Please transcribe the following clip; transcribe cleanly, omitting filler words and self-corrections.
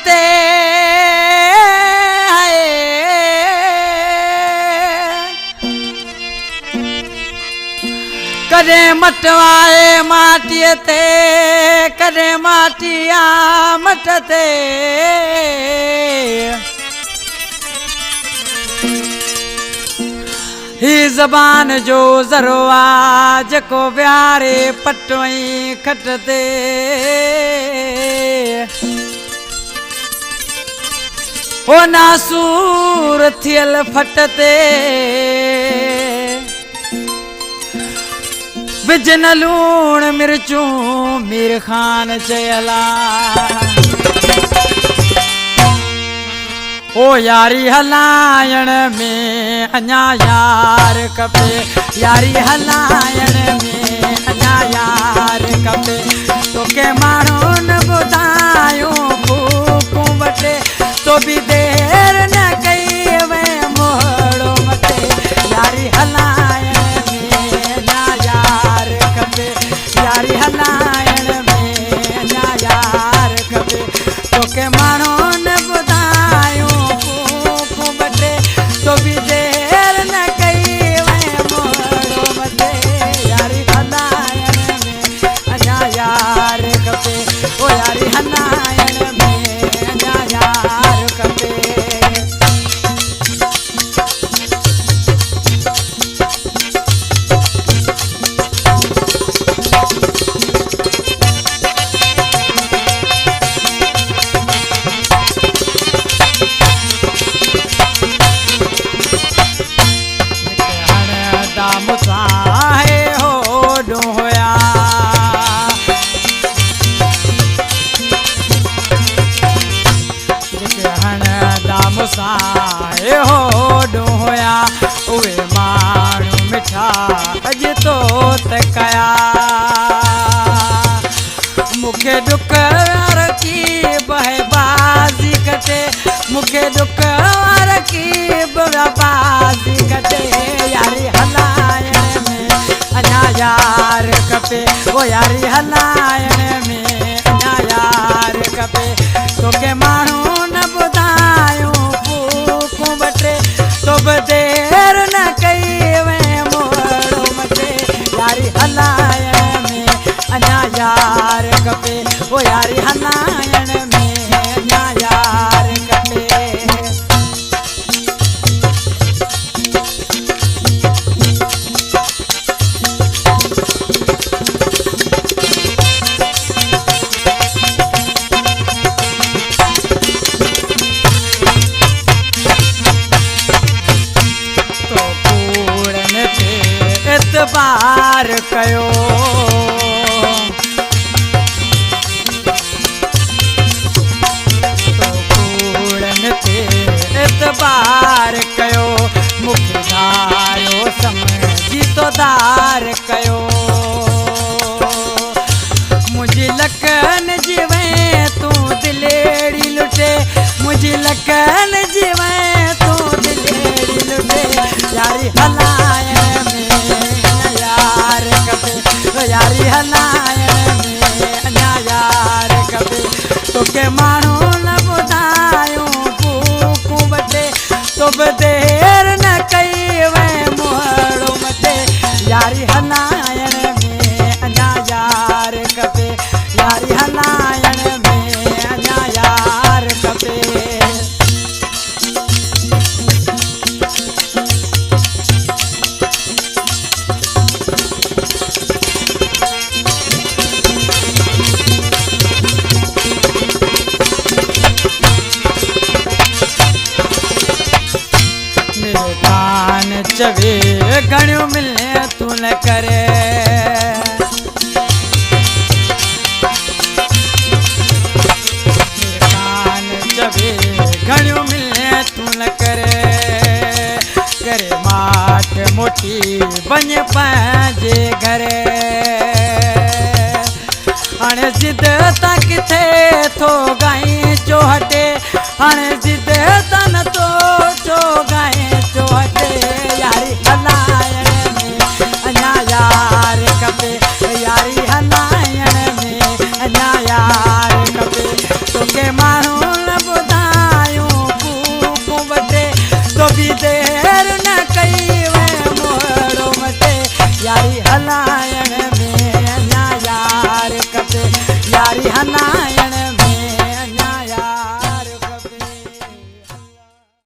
ते कदे मटवाए माटी ते कदे माटिया मट ते ही ज़बान जो ज़रवा जको प्यारे पटवई खट ते हो नासूर थियल फट ते विजन लूण मिर्चूं मीर खान चयला ओ यारी हलायण में अञा यार खपे यारी हलायण में अञा यार खपे तोखे माण्हू न ॿुधायूं फूकूं वटे तो भी देर न कई वे मोहड़ो मटे यारी हलायण में अञा यार खपे यारी हलायण में अञा यार खपे तोखे माण्हू न ॿुधायूं तो भी देर न कई वे मोड़ो मटे यारी हलायण में अञा यार खपे ओ यारी हलायण में अञा यार खपे मुसाहे हो डोया हण दाम साहे हो डोया उहे माण्हू मिठा अॼु तो तकया मूंखे ॾुक वार की बहबाज़ी कटे मूंखे ॾुक वार की बहबाज़ी कटे यारी हलायण में अञा यार खपे ओ यारी हलायण में अञा यार खपे तोखे माण्हू न ॿुधायूं फूकूं वटे तो बि देर न कई वे मोड़ो मटे यारी हलायण में अञा यार खपे ओ यारी हलायण में अञा यार खपे एतबार कयो तो कूड़न ते एतबार कयो मूंखे धायो समझी तो दार कयो मुंहिंजी लखन जीवे तूं दिलेड़ी लुटे मुंहिंजी लखन जीवे तूं दिलेड़ी लुटे यारी हलायण में यार खपे यारी हलायण में अञा यार खपे तोखे माण्हू न ॿुधायूं फूकूं वटे तो बि देर न कई वे मोड़ो मटे यारी हलायण में अञा यार खपे यारी हलायण में अञा यार खपे चवे घणियूं मिले तू न करे कान चवे घणियूं मिले तू न करे करे माठ मोटी वञ पंहिंजे घरे हाणे ज़िद तां किथे थो गाई जो हटे हाणे ज़िद तां